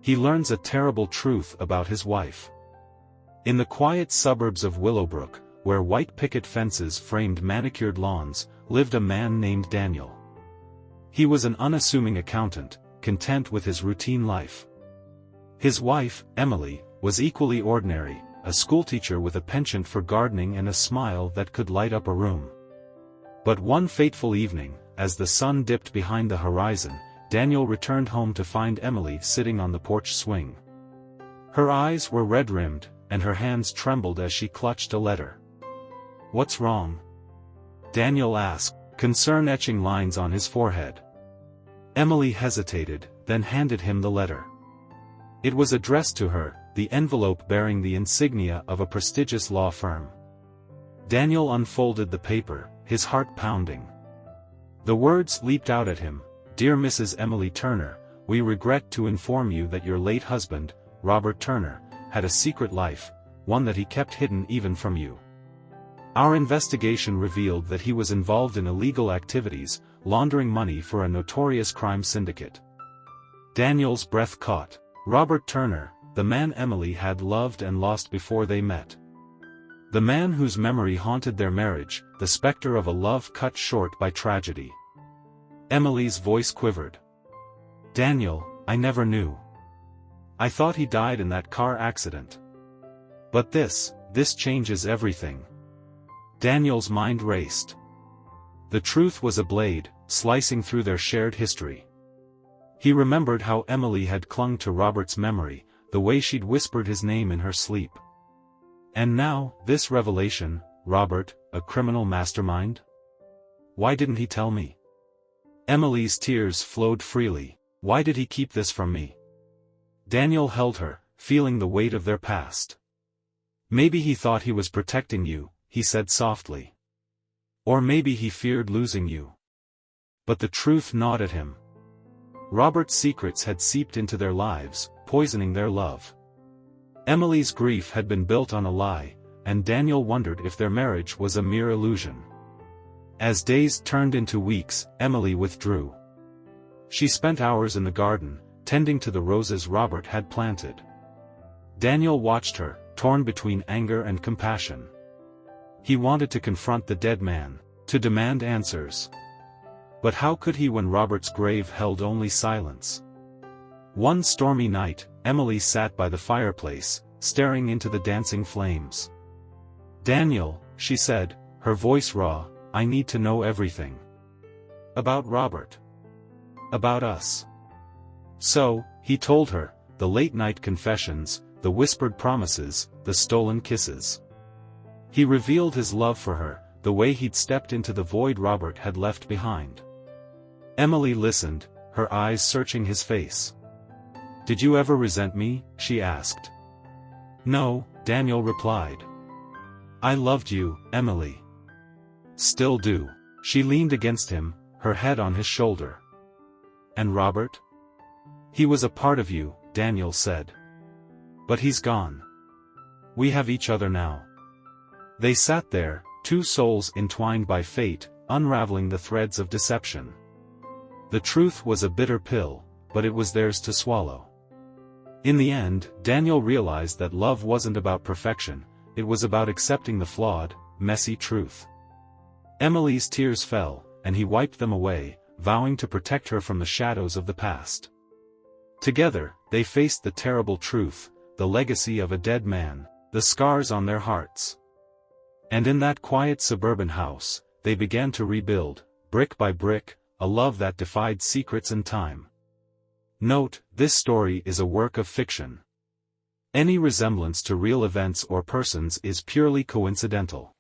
He learns a terrible truth about his wife. In the quiet suburbs of Willowbrook, where white picket fences framed manicured lawns, lived a man named Daniel. He was an unassuming accountant, content with his routine life. His wife, Emily, was equally ordinary, a schoolteacher with a penchant for gardening and a smile that could light up a room. But one fateful evening, as the sun dipped behind the horizon, Daniel returned home to find Emily sitting on the porch swing. Her eyes were red-rimmed, and her hands trembled as she clutched a letter. "What's wrong?" Daniel asked, concern etching lines on his forehead. Emily hesitated, then handed him the letter. It was addressed to her, the envelope bearing the insignia of a prestigious law firm. Daniel unfolded the paper, his heart pounding. The words leaped out at him. "Dear Mrs. Emily Turner, we regret to inform you that your late husband, Robert Turner, had a secret life, one that he kept hidden even from you. Our investigation revealed that he was involved in illegal activities, laundering money for a notorious crime syndicate." Daniel's breath caught. Robert Turner, the man Emily had loved and lost before they met. The man whose memory haunted their marriage, the specter of a love cut short by tragedy. Emily's voice quivered. "Daniel, I never knew. I thought he died in that car accident. But this changes everything." Daniel's mind raced. The truth was a blade, slicing through their shared history. He remembered how Emily had clung to Robert's memory, the way she'd whispered his name in her sleep. And now, this revelation, Robert, a criminal mastermind? Why didn't he tell me? Emily's tears flowed freely. Why did he keep this from me? Daniel held her, feeling the weight of their past. "Maybe he thought he was protecting you," he said softly. "Or maybe he feared losing you." But the truth gnawed at him. Robert's secrets had seeped into their lives, poisoning their love. Emily's grief had been built on a lie, and Daniel wondered if their marriage was a mere illusion. As days turned into weeks, Emily withdrew. She spent hours in the garden, tending to the roses Robert had planted. Daniel watched her, torn between anger and compassion. He wanted to confront the dead man, to demand answers. But how could he when Robert's grave held only silence? One stormy night, Emily sat by the fireplace, staring into the dancing flames. "Daniel," she said, her voice raw, "I need to know everything. About Robert. About us." So, he told her, the late-night confessions, the whispered promises, the stolen kisses. He revealed his love for her, the way he'd stepped into the void Robert had left behind. Emily listened, her eyes searching his face. "Did you ever resent me?" she asked. "No," Daniel replied. "I loved you, Emily. Still do." She leaned against him, her head on his shoulder. "And Robert? He was a part of you," Daniel said. "But he's gone. We have each other now." They sat there, two souls entwined by fate, unraveling the threads of deception. The truth was a bitter pill, but it was theirs to swallow. In the end, Daniel realized that love wasn't about perfection, it was about accepting the flawed, messy truth. Emily's tears fell, and he wiped them away, vowing to protect her from the shadows of the past. Together, they faced the terrible truth, the legacy of a dead man, the scars on their hearts. And in that quiet suburban house, they began to rebuild, brick by brick, a love that defied secrets and time. Note, this story is a work of fiction. Any resemblance to real events or persons is purely coincidental.